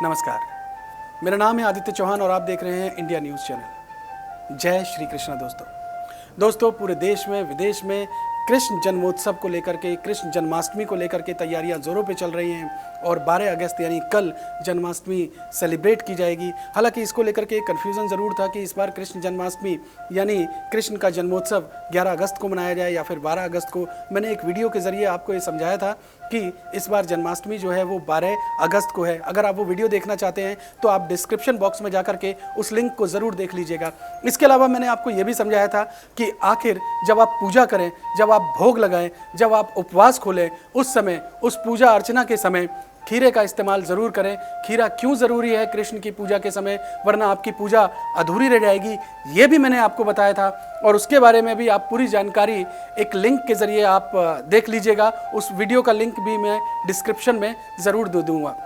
नमस्कार, मेरा नाम है आदित्य चौहान और आप देख रहे हैं इंडिया न्यूज़ चैनल। जय श्री कृष्ण। दोस्तों पूरे देश में विदेश में कृष्ण जन्मोत्सव को लेकर के, कृष्ण जन्माष्टमी को लेकर के तैयारियां जोरों पे चल रही हैं और 12 अगस्त यानी कल जन्माष्टमी सेलिब्रेट की जाएगी। हालांकि इसको लेकर के कन्फ्यूज़न ज़रूर था कि इस बार कृष्ण जन्माष्टमी यानी कृष्ण का जन्मोत्सव 11 अगस्त को मनाया जाए या फिर 12 अगस्त को। मैंने एक वीडियो के ज़रिए आपको ये समझाया था कि इस बार जन्माष्टमी जो है वो 12 अगस्त को है। अगर आप वो वीडियो देखना चाहते हैं तो आप डिस्क्रिप्शन बॉक्स में जाकर के उस लिंक को ज़रूर देख लीजिएगा। इसके अलावा मैंने आपको ये भी समझाया था कि आखिर जब आप पूजा करें, जब आप भोग लगाएं, जब आप उपवास खोलें, उस समय, उस पूजा अर्चना के समय खीरे का इस्तेमाल ज़रूर करें। खीरा क्यों ज़रूरी है कृष्ण की पूजा के समय, वरना आपकी पूजा अधूरी रह जाएगी, ये भी मैंने आपको बताया था। और उसके बारे में भी आप पूरी जानकारी एक लिंक के ज़रिए आप देख लीजिएगा। उस वीडियो का लिंक भी मैं डिस्क्रिप्शन में ज़रूर दे दूँगा।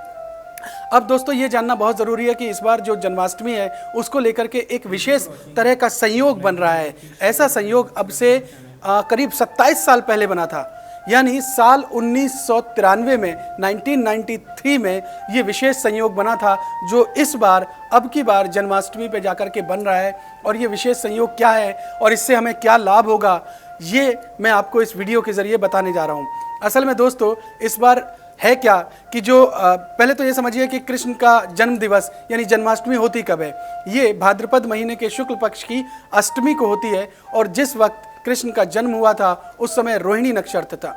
अब दोस्तों ये जानना बहुत ज़रूरी है कि इस बार जो जन्माष्टमी है उसको लेकर के एक विशेष तरह का संयोग बन रहा है। ऐसा संयोग अब से करीब 27 साल पहले बना था, यानी साल 1993 में 1993 में ये विशेष संयोग बना था, जो इस बार अब की बार जन्माष्टमी पे जाकर के बन रहा है। और ये विशेष संयोग क्या है और इससे हमें क्या लाभ होगा, ये मैं आपको इस वीडियो के ज़रिए बताने जा रहा हूँ। असल में दोस्तों इस बार है क्या कि जो पहले तो ये समझिए कि कृष्ण का जन्म दिवस यानी जन्माष्टमी होती कब है। ये भाद्रपद महीने के शुक्ल पक्ष की अष्टमी को होती है और जिस वक्त कृष्ण का जन्म हुआ था उस समय रोहिणी नक्षत्र था।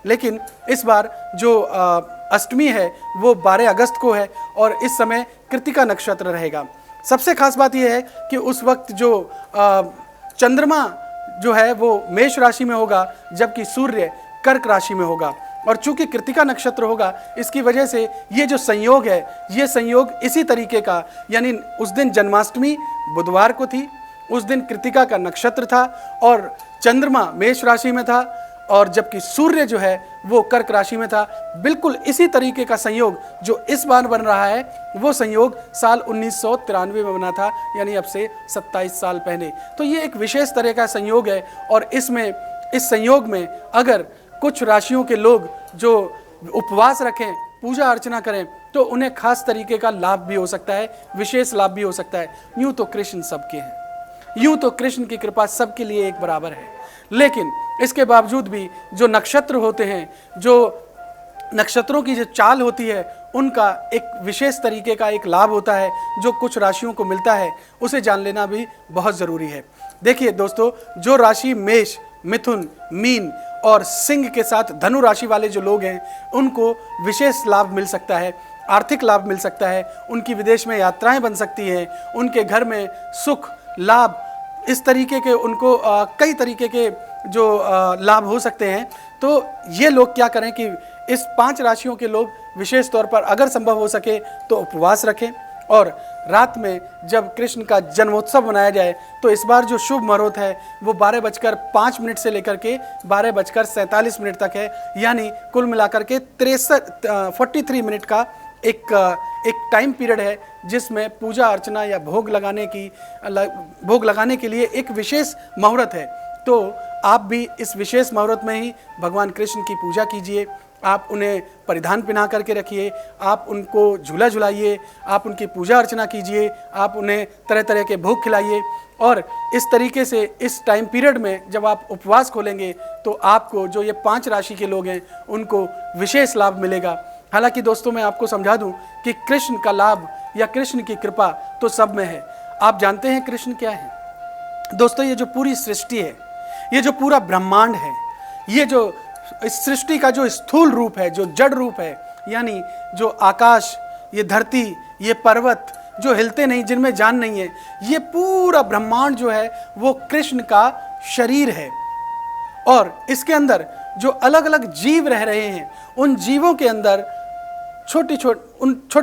लेकिन इस बार जो अष्टमी है वो 12 अगस्त को है और इस समय कृतिका नक्षत्र रहेगा। सबसे खास बात यह है कि उस वक्त जो चंद्रमा जो है वो मेष राशि में होगा, जबकि सूर्य कर्क राशि में होगा। और चूंकि कृतिका नक्षत्र होगा, इसकी वजह से ये जो संयोग है, ये संयोग इसी तरीके का, यानी उस दिन जन्माष्टमी बुधवार को थी, उस दिन कृतिका का नक्षत्र था और चंद्रमा मेष राशि में था और जबकि सूर्य जो है वो कर्क राशि में था। बिल्कुल इसी तरीके का संयोग जो इस बार बन रहा है वो संयोग साल 1993 में बना था, यानी अब से 27 साल पहले। तो ये एक विशेष तरह का संयोग है और इसमें, इस संयोग में अगर कुछ राशियों के लोग जो उपवास रखें, पूजा अर्चना करें, तो उन्हें खास तरीके का लाभ भी हो सकता है, विशेष लाभ भी हो सकता है। यूं तो कृष्ण सबके हैं, यूं तो कृष्ण की कृपा सबके लिए एक बराबर है, लेकिन इसके बावजूद भी जो नक्षत्र होते हैं, जो नक्षत्रों की जो चाल होती है, उनका एक विशेष तरीके का एक लाभ होता है जो कुछ राशियों को मिलता है। उसे जान लेना भी बहुत ज़रूरी है। देखिए दोस्तों, जो राशि मेष, मिथुन, मीन और सिंह के साथ धनु राशि वाले जो लोग हैं, उनको विशेष लाभ मिल सकता है, आर्थिक लाभ मिल सकता है, उनकी विदेश में यात्राएं बन सकती हैं, उनके घर में सुख, लाभ, इस तरीके के उनको कई तरीके के जो लाभ हो सकते हैं। तो ये लोग क्या करें कि इस 5 राशियों के लोग विशेष तौर पर अगर संभव हो सके तो उपवास रखें और रात में जब कृष्ण का जन्मोत्सव मनाया जाए तो इस बार जो शुभ मुहूर्त है वो 12:05 से लेकर के 12:47 तक है, यानी कुल मिलाकर के 43 मिनट का एक टाइम पीरियड है जिसमें पूजा अर्चना या भोग लगाने के लिए एक विशेष मुहूर्त है। तो आप भी इस विशेष मुहूर्त में ही भगवान कृष्ण की पूजा कीजिए, आप उन्हें परिधान पहना करके रखिए, आप उनको झूला झुलाइए, आप उनकी पूजा अर्चना कीजिए, आप उन्हें तरह तरह के भोग खिलाइए। और इस तरीके से इस टाइम पीरियड में जब आप उपवास खोलेंगे तो आपको, जो ये 5 राशि के लोग हैं, उनको विशेष लाभ मिलेगा। हालांकि दोस्तों मैं आपको समझा दूं कि कृष्ण का लाभ या कृष्ण की कृपा तो सब में है। आप जानते हैं कृष्ण क्या है दोस्तों? ये जो पूरी सृष्टि है, ये जो पूरा ब्रह्मांड है, ये जो इस सृष्टि का जो स्थूल रूप है, जो जड़ रूप है, यानी जो आकाश, ये धरती, ये पर्वत जो हिलते नहीं, जिनमें जान नहीं है, ये पूरा ब्रह्मांड जो है वो कृष्ण का शरीर है। और इसके अंदर जो अलग अलग जीव रह रहे हैं, उन जीवों के अंदर छोटे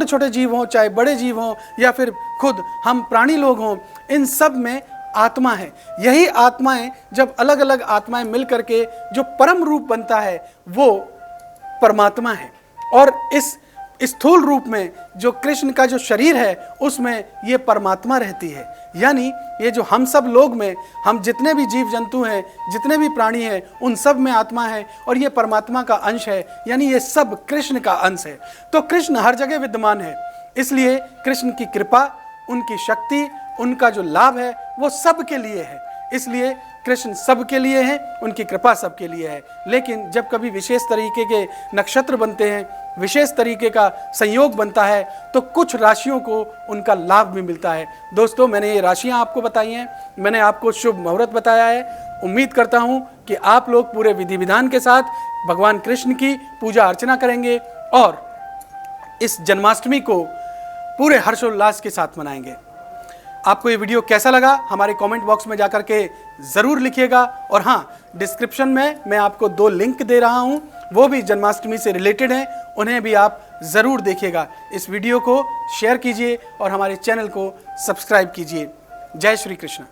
छोटे जीव हों, चाहे बड़े जीव हों या फिर खुद हम प्राणी लोग हों, इन सब में आत्मा है। यही आत्माएं, जब अलग अलग आत्माएं मिल करके जो परम रूप बनता है वो परमात्मा है। और स्थूल रूप में जो कृष्ण का जो शरीर है उसमें ये परमात्मा रहती है। यानी ये जो हम सब लोग में, हम जितने भी जीव जंतु हैं, जितने भी प्राणी हैं, उन सब में आत्मा है और ये परमात्मा का अंश है, यानी ये सब कृष्ण का अंश है। तो कृष्ण हर जगह विद्यमान है, इसलिए कृष्ण की कृपा, उनकी शक्ति, उनका जो लाभ है वो सब के लिए है। इसलिए कृष्ण सब के लिए हैं, उनकी कृपा सब के लिए है। लेकिन जब कभी विशेष तरीके के नक्षत्र बनते हैं, विशेष तरीके का संयोग बनता है, तो कुछ राशियों को उनका लाभ भी मिलता है। दोस्तों, मैंने ये राशियां आपको बताई हैं, मैंने आपको शुभ मुहूर्त बताया है। उम्मीद करता हूं कि आप लोग पूरे विधि विधान के साथ भगवान कृष्ण की पूजा अर्चना करेंगे और इस जन्माष्टमी को पूरे हर्षोल्लास के साथ मनाएंगे। आपको ये वीडियो कैसा लगा हमारे कमेंट बॉक्स में जाकर के ज़रूर लिखिएगा। और हाँ, डिस्क्रिप्शन में मैं आपको 2 लिंक दे रहा हूँ, वो भी जन्माष्टमी से रिलेटेड हैं, उन्हें भी आप ज़रूर देखिएगा। इस वीडियो को शेयर कीजिए और हमारे चैनल को सब्सक्राइब कीजिए। जय श्री कृष्ण।